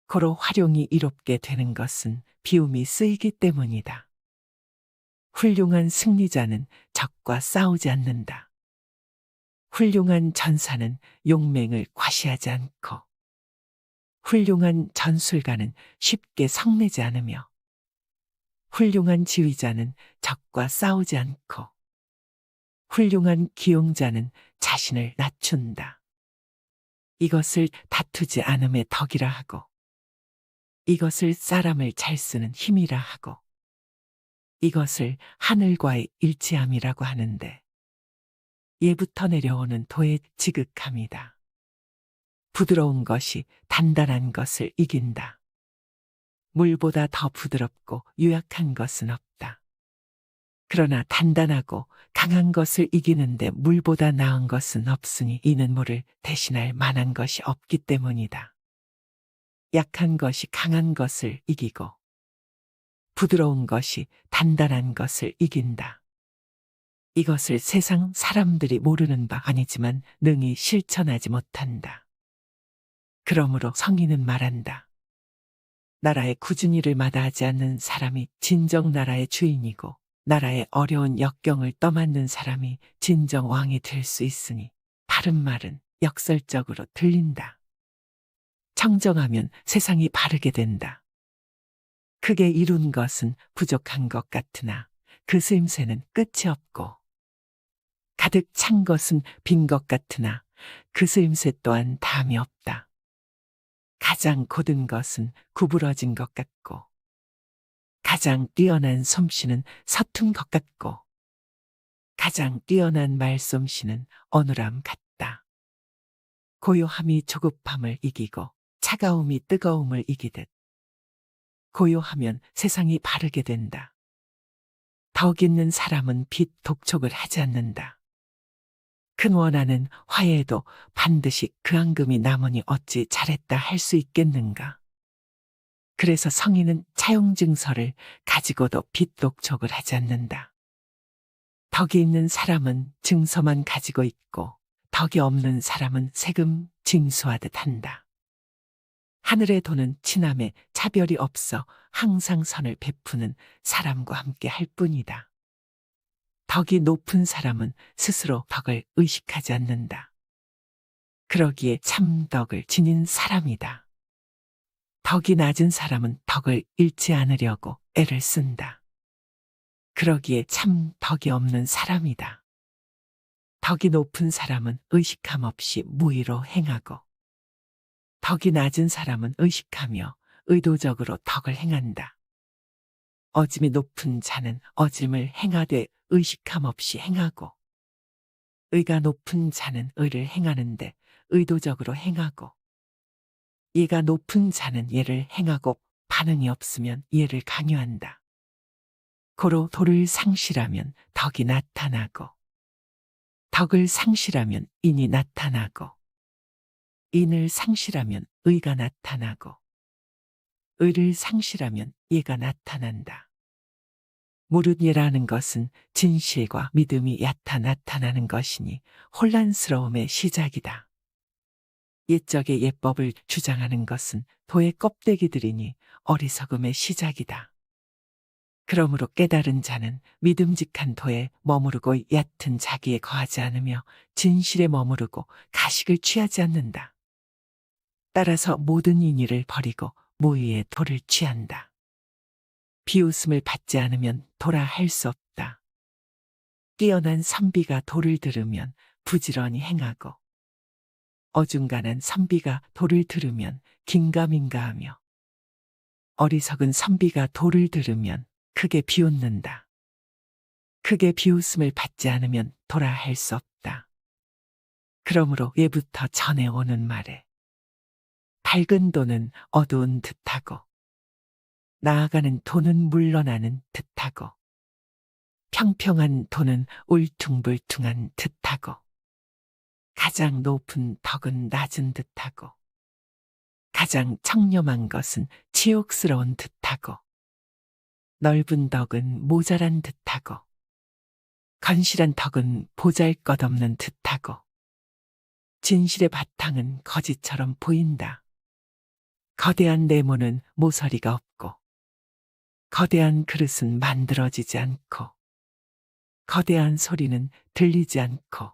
고로 활용이 이롭게 되는 것은 비움이 쓰이기 때문이다. 훌륭한 승리자는 적과 싸우지 않는다. 훌륭한 전사는 용맹을 과시하지 않고, 훌륭한 전술가는 쉽게 성내지 않으며, 훌륭한 지휘자는 적과 싸우지 않고, 훌륭한 기용자는 자신을 낮춘다. 이것을 다투지 않음의 덕이라 하고, 이것을 사람을 잘 쓰는 힘이라 하고, 이것을 하늘과의 일치함이라고 하는데, 예부터 내려오는 도의 지극함이다. 부드러운 것이 단단한 것을 이긴다. 물보다 더 부드럽고 유약한 것은 없다. 그러나 단단하고 강한 것을 이기는데 물보다 나은 것은 없으니 이는 물을 대신할 만한 것이 없기 때문이다. 약한 것이 강한 것을 이기고 부드러운 것이 단단한 것을 이긴다. 이것을 세상 사람들이 모르는 바 아니지만 능히 실천하지 못한다. 그러므로 성인은 말한다. 나라의 꾸준히를 마다하지 않는 사람이 진정 나라의 주인이고 나라의 어려운 역경을 떠맡는 사람이 진정 왕이 될 수 있으니 바른 말은 역설적으로 들린다. 청정하면 세상이 바르게 된다. 크게 이룬 것은 부족한 것 같으나 그 쓰임새는 끝이 없고 가득 찬 것은 빈 것 같으나 그 쓰임새 또한 담이 없다. 가장 고든 것은 구부러진 것 같고 가장 뛰어난 솜씨는 서툰 것 같고 가장 뛰어난 말솜씨는 어눌함 같다. 고요함이 조급함을 이기고 차가움이 뜨거움을 이기듯 고요하면 세상이 바르게 된다. 덕 있는 사람은 빛 독촉을 하지 않는다. 큰 원하는 화해에도 반드시 그 앙금이 남으니 어찌 잘했다 할 수 있겠는가. 그래서 성인은 차용증서를 가지고도 빛 독촉을 하지 않는다. 덕이 있는 사람은 증서만 가지고 있고 덕이 없는 사람은 세금 징수하듯 한다. 하늘의 도는 친함에 차별이 없어 항상 선을 베푸는 사람과 함께 할 뿐이다. 덕이 높은 사람은 스스로 덕을 의식하지 않는다. 그러기에 참 덕을 지닌 사람이다. 덕이 낮은 사람은 덕을 잃지 않으려고 애를 쓴다. 그러기에 참 덕이 없는 사람이다. 덕이 높은 사람은 의식함 없이 무의로 행하고 덕이 낮은 사람은 의식하며 의도적으로 덕을 행한다. 어짐이 높은 자는 어짐을 행하되 의식함 없이 행하고 의가 높은 자는 의를 행하는데 의도적으로 행하고 예가 높은 자는 예를 행하고 반응이 없으면 예를 강요한다. 고로 도를 상실하면 덕이 나타나고 덕을 상실하면 인이 나타나고 인을 상실하면 의가 나타나고 의를 상실하면 예가 나타난다. 무릇 예라는 것은 진실과 믿음이 얕아 나타나는 것이니 혼란스러움의 시작이다. 옛적의 예법을 주장하는 것은 도의 껍데기들이니 어리석음의 시작이다. 그러므로 깨달은 자는 믿음직한 도에 머무르고 얕은 자기에 거하지 않으며 진실에 머무르고 가식을 취하지 않는다. 따라서 모든 인의를 버리고 무의의 도를 취한다. 비웃음을 받지 않으면 도라 할 수 없다. 뛰어난 선비가 돌을 들으면 부지런히 행하고 어중간한 선비가 돌을 들으면 긴가민가하며 어리석은 선비가 돌을 들으면 크게 비웃는다. 크게 비웃음을 받지 않으면 돌아 할 수 없다. 그러므로 예부터 전해오는 말에 밝은 도는 어두운 듯하고 나아가는 도는 물러나는 듯하고 평평한 도는 울퉁불퉁한 듯하고 가장 높은 덕은 낮은 듯하고 가장 청렴한 것은 치욕스러운 듯하고 넓은 덕은 모자란 듯하고 건실한 덕은 보잘것없는 듯하고 진실의 바탕은 거짓처럼 보인다. 거대한 네모는 모서리가 없고 거대한 그릇은 만들어지지 않고 거대한 소리는 들리지 않고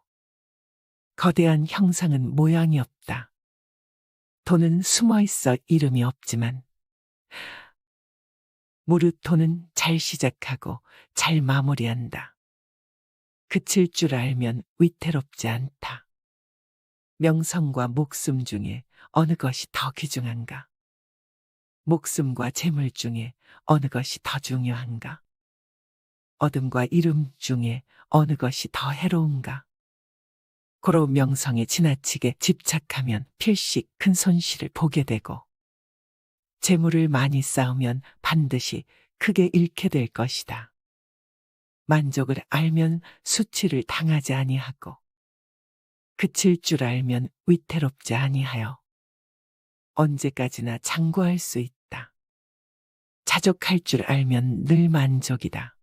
거대한 형상은 모양이 없다. 도는 숨어 있어 이름이 없지만 무릇 도는 잘 시작하고 잘 마무리한다. 그칠 줄 알면 위태롭지 않다. 명성과 목숨 중에 어느 것이 더 귀중한가? 목숨과 재물 중에 어느 것이 더 중요한가? 어둠과 이름 중에 어느 것이 더 해로운가? 고로 명성에 지나치게 집착하면 필시 큰 손실을 보게 되고 재물을 많이 쌓으면 반드시 크게 잃게 될 것이다. 만족을 알면 수치를 당하지 아니하고 그칠 줄 알면 위태롭지 아니하여 언제까지나 장구할 수 있다. 자족할 줄 알면 늘 만족이다.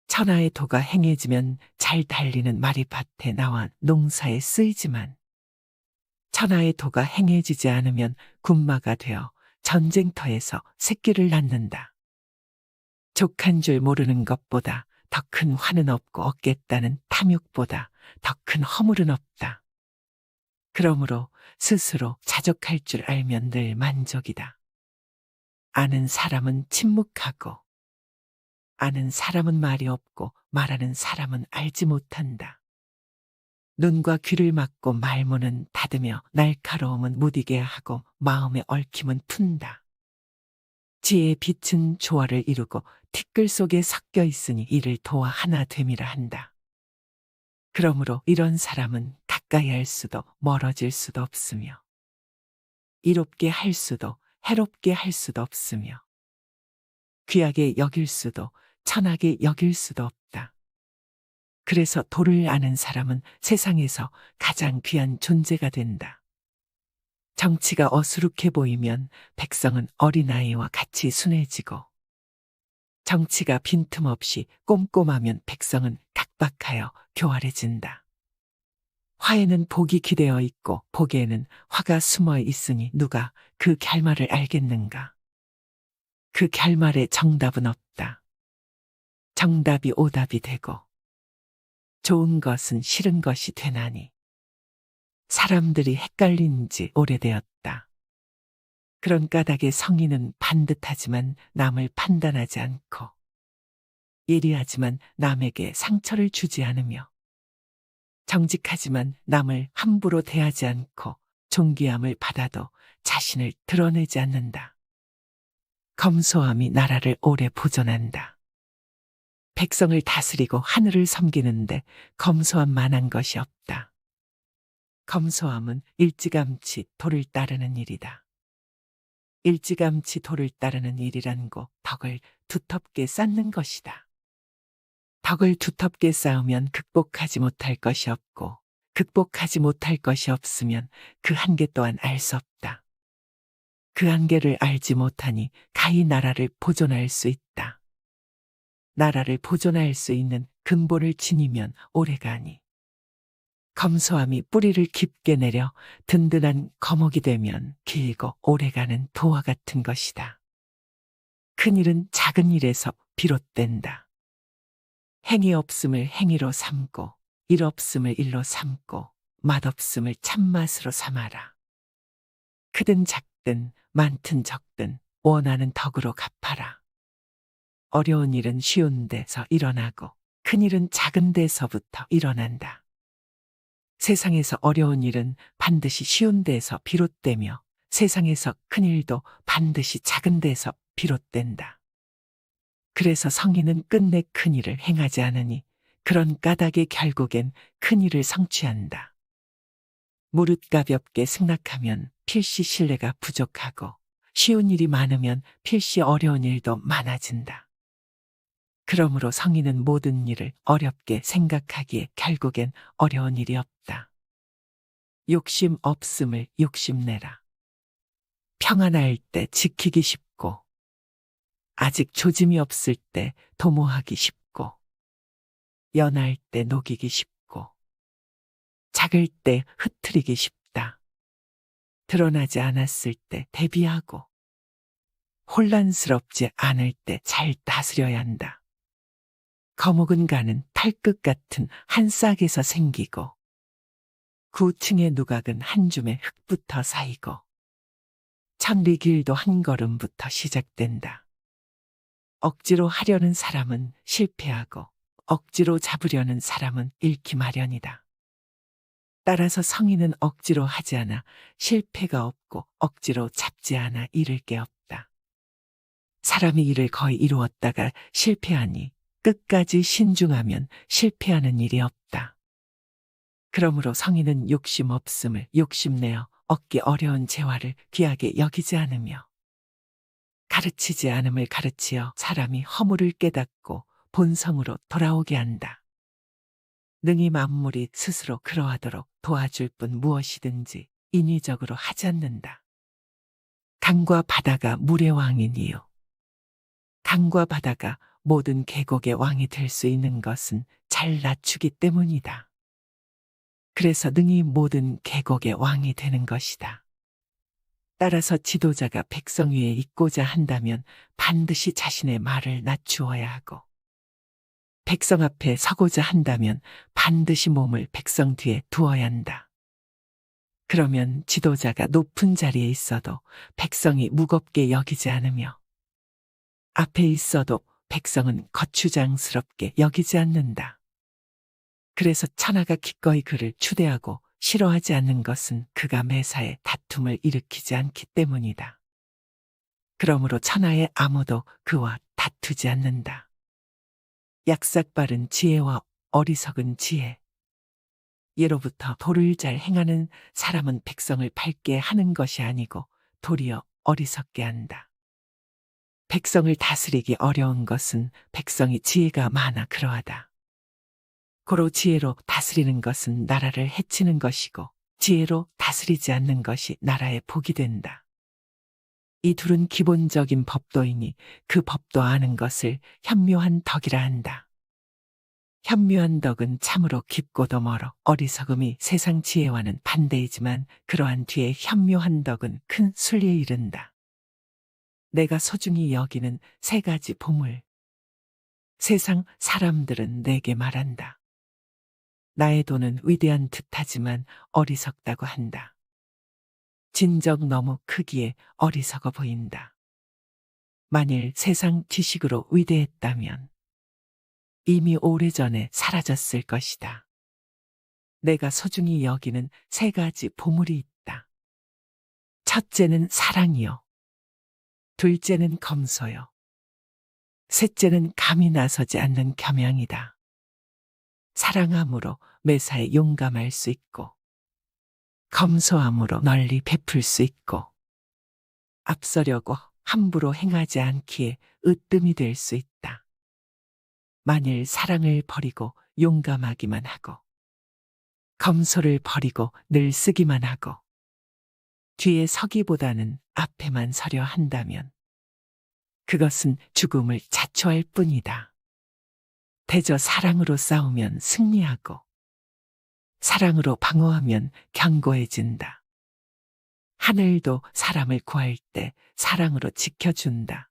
천하의 도가 행해지면 잘 달리는 마리밭에 나와 농사에 쓰이지만 천하의 도가 행해지지 않으면 군마가 되어 전쟁터에서 새끼를 낳는다. 족한 줄 모르는 것보다 더 큰 화는 없고 없겠다는 탐욕보다 더 큰 허물은 없다. 그러므로 스스로 자족할 줄 알면 늘 만족이다. 아는 사람은 침묵하고 아는 사람은 말이 없고 말하는 사람은 알지 못한다. 눈과 귀를 막고 말문은 닫으며 날카로움은 무디게 하고 마음의 얽힘은 푼다. 지혜의 빛은 조화를 이루고 티끌 속에 섞여 있으니 이를 도와 하나 됨이라 한다. 그러므로 이런 사람은 가까이 할 수도 멀어질 수도 없으며 이롭게 할 수도 해롭게 할 수도 없으며 귀하게 여길 수도 천하게 여길 수도 없다. 그래서 도를 아는 사람은 세상에서 가장 귀한 존재가 된다. 정치가 어수룩해 보이면 백성은 어린아이와 같이 순해지고 정치가 빈틈없이 꼼꼼하면 백성은 각박하여 교활해진다. 화에는 복이 기대어 있고 복에는 화가 숨어 있으니 누가 그 결말을 알겠는가? 그 결말에 정답은 없다. 정답이 오답이 되고 좋은 것은 싫은 것이 되나니 사람들이 헷갈린 지 오래되었다. 그런 까닭에 성인은 반듯하지만 남을 판단하지 않고 예리하지만 남에게 상처를 주지 않으며 정직하지만 남을 함부로 대하지 않고 존귀함을 받아도 자신을 드러내지 않는다. 검소함이 나라를 오래 보존한다. 백성을 다스리고 하늘을 섬기는데 검소함만한 것이 없다. 검소함은 일찌감치 도를 따르는 일이다. 일찌감치 도를 따르는 일이란 고 덕을 두텁게 쌓는 것이다. 덕을 두텁게 쌓으면 극복하지 못할 것이 없고 극복하지 못할 것이 없으면 그 한계 또한 알 수 없다. 그 한계를 알지 못하니 가히 나라를 보존할 수 있다. 나라를 보존할 수 있는 근본을 지니면 오래가니 검소함이 뿌리를 깊게 내려 든든한 거목이 되면 길고 오래가는 도와 같은 것이다. 큰 일은 작은 일에서 비롯된다. 행위 없음을 행위로 삼고 일 없음을 일로 삼고 맛없음을 참맛으로 삼아라. 크든 작든 많든 적든 원하는 덕으로 갚아라. 어려운 일은 쉬운 데서 일어나고 큰일은 작은 데서부터 일어난다. 세상에서 어려운 일은 반드시 쉬운 데에서 비롯되며 세상에서 큰 일도 반드시 작은 데서 비롯된다. 그래서 성인은 끝내 큰 일을 행하지 않으니 그런 까닭에 결국엔 큰 일을 성취한다. 무릇 가볍게 승낙하면 필시 신뢰가 부족하고 쉬운 일이 많으면 필시 어려운 일도 많아진다. 그러므로 성인은 모든 일을 어렵게 생각하기에 결국엔 어려운 일이 없다. 욕심 없음을 욕심내라. 평안할 때 지키기 쉽고 아직 조짐이 없을 때 도모하기 쉽고 연할 때 녹이기 쉽고 작을 때 흐트리기 쉽다. 드러나지 않았을 때 대비하고 혼란스럽지 않을 때 잘 다스려야 한다. 거묵은 가는 탈끝 같은 한 싹에서 생기고 9층의 누각은 한 줌의 흙부터 쌓이고 천리 길도 한 걸음부터 시작된다. 억지로 하려는 사람은 실패하고 억지로 잡으려는 사람은 잃기 마련이다. 따라서 성인은 억지로 하지 않아 실패가 없고 억지로 잡지 않아 잃을 게 없다. 사람이 일을 거의 이루었다가 실패하니 끝까지 신중하면 실패하는 일이 없다. 그러므로 성인은 욕심 없음을 욕심내어 얻기 어려운 재화를 귀하게 여기지 않으며 가르치지 않음을 가르치어 사람이 허물을 깨닫고 본성으로 돌아오게 한다. 능히 만물이 스스로 그러하도록 도와줄 뿐 무엇이든지 인위적으로 하지 않는다. 강과 바다가 물의 왕이니요. 강과 바다가 모든 계곡의 왕이 될 수 있는 것은 잘 낮추기 때문이다. 그래서 능히 모든 계곡의 왕이 되는 것이다. 따라서 지도자가 백성 위에 있고자 한다면 반드시 자신의 말을 낮추어야 하고 백성 앞에 서고자 한다면 반드시 몸을 백성 뒤에 두어야 한다. 그러면 지도자가 높은 자리에 있어도 백성이 무겁게 여기지 않으며 앞에 있어도 백성은 거추장스럽게 여기지 않는다. 그래서 천하가 기꺼이 그를 추대하고 싫어하지 않는 것은 그가 매사에 다툼을 일으키지 않기 때문이다. 그러므로 천하에 아무도 그와 다투지 않는다. 약삭빠른 지혜와 어리석은 지혜. 예로부터 도를 잘 행하는 사람은 백성을 밝게 하는 것이 아니고 도리어 어리석게 한다. 백성을 다스리기 어려운 것은 백성이 지혜가 많아 그러하다. 고로 지혜로 다스리는 것은 나라를 해치는 것이고 지혜로 다스리지 않는 것이 나라의 복이 된다. 이 둘은 기본적인 법도이니 그 법도 아는 것을 현묘한 덕이라 한다. 현묘한 덕은 참으로 깊고도 멀어 어리석음이 세상 지혜와는 반대이지만 그러한 뒤에 현묘한 덕은 큰 순리에 이른다. 내가 소중히 여기는 세 가지 보물. 세상 사람들은 내게 말한다. 나의 돈은 위대한 듯하지만 어리석다고 한다. 진정 너무 크기에 어리석어 보인다. 만일 세상 지식으로 위대했다면 이미 오래전에 사라졌을 것이다. 내가 소중히 여기는 세 가지 보물이 있다. 첫째는 사랑이요. 둘째는 검소요. 셋째는 감이 나서지 않는 겸양이다. 사랑함으로 매사에 용감할 수 있고 검소함으로 널리 베풀 수 있고 앞서려고 함부로 행하지 않기에 으뜸이 될 수 있다. 만일 사랑을 버리고 용감하기만 하고 검소를 버리고 늘 쓰기만 하고 뒤에 서기보다는 앞에만 서려 한다면 그것은 죽음을 자초할 뿐이다. 대저 사랑으로 싸우면 승리하고 사랑으로 방어하면 견고해진다. 하늘도 사람을 구할 때 사랑으로 지켜준다.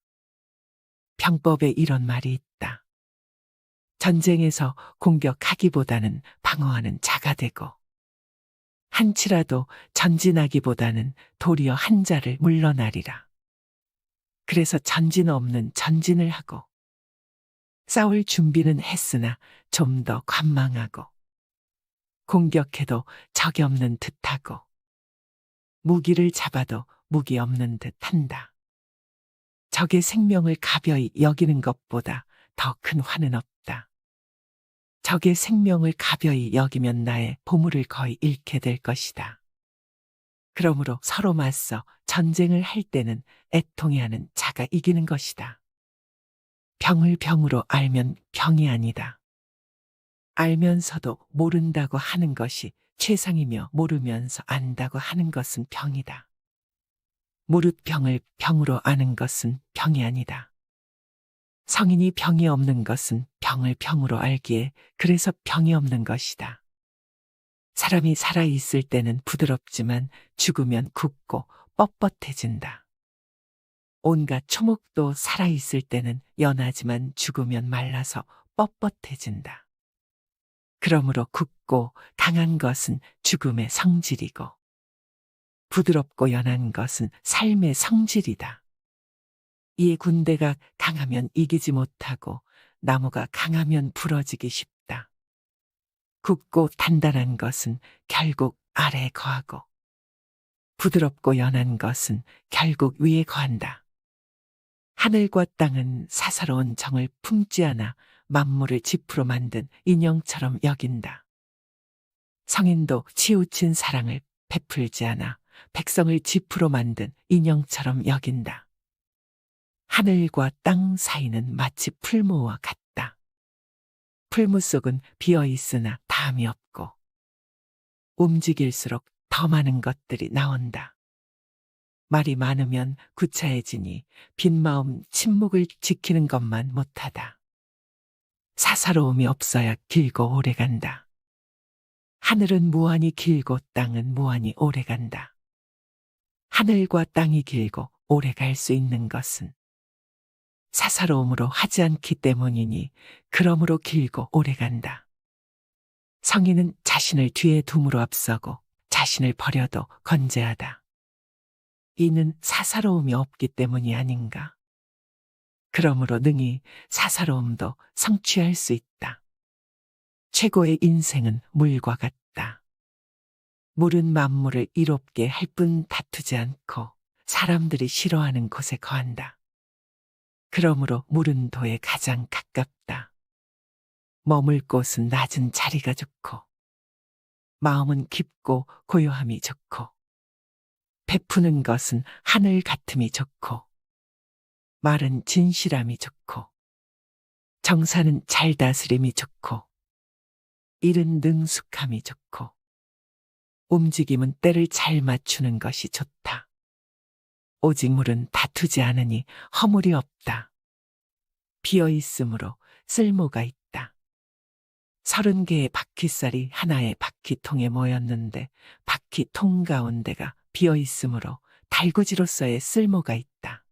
병법에 이런 말이 있다. 전쟁에서 공격하기보다는 방어하는 자가 되고 한치라도 전진하기보다는 도리어 한 자를 물러나리라. 그래서 전진 없는 전진을 하고 싸울 준비는 했으나 좀 더 관망하고 공격해도 적이 없는 듯하고 무기를 잡아도 무기 없는 듯한다. 적의 생명을 가벼이 여기는 것보다 더 큰 화는 없다. 적의 생명을 가벼이 여기면 나의 보물을 거의 잃게 될 것이다. 그러므로 서로 맞서 전쟁을 할 때는 애통해하는 자가 이기는 것이다. 병을 병으로 알면 병이 아니다. 알면서도 모른다고 하는 것이 최상이며 모르면서 안다고 하는 것은 병이다. 무릇 병을 병으로 아는 것은 병이 아니다. 성인이 병이 없는 것은 병을 병으로 알기에 그래서 병이 없는 것이다. 사람이 살아있을 때는 부드럽지만 죽으면 굳고 뻣뻣해진다. 온갖 초목도 살아있을 때는 연하지만 죽으면 말라서 뻣뻣해진다. 그러므로 굳고 강한 것은 죽음의 성질이고 부드럽고 연한 것은 삶의 성질이다. 이에 군대가 강하면 이기지 못하고 나무가 강하면 부러지기 쉽다. 굳고 단단한 것은 결국 아래에 거하고 부드럽고 연한 것은 결국 위에 거한다. 하늘과 땅은 사사로운 정을 품지 않아 만물을 지푸로 만든 인형처럼 여긴다. 성인도 치우친 사랑을 베풀지 않아 백성을 지푸로 만든 인형처럼 여긴다. 하늘과 땅 사이는 마치 풀무와 같다. 풀무 속은 비어 있으나 담이 없고 움직일수록 더 많은 것들이 나온다. 말이 많으면 구차해지니 빈 마음 침묵을 지키는 것만 못하다. 사사로움이 없어야 길고 오래간다. 하늘은 무한히 길고 땅은 무한히 오래간다. 하늘과 땅이 길고 오래 갈 수 있는 것은 사사로움으로 하지 않기 때문이니 그러므로 길고 오래간다. 성인은 자신을 뒤에 둠으로 앞서고 자신을 버려도 건재하다. 이는 사사로움이 없기 때문이 아닌가. 그러므로 능히 사사로움도 성취할 수 있다. 최고의 인생은 물과 같다. 물은 만물을 이롭게 할 뿐 다투지 않고 사람들이 싫어하는 곳에 거한다. 그러므로 물은 도에 가장 가깝다. 머물 곳은 낮은 자리가 좋고 마음은 깊고 고요함이 좋고 베푸는 것은 하늘 같음이 좋고 말은 진실함이 좋고 정사는 잘 다스림이 좋고 일은 능숙함이 좋고 움직임은 때를 잘 맞추는 것이 좋다. 오직 물은 다투지 않으니 허물이 없다. 비어 있으므로 쓸모가 있다. 30개의 바퀴살이 하나의 바퀴통에 모였는데 바퀴통 가운데가 비어 있으므로 달구지로서의 쓸모가 있다.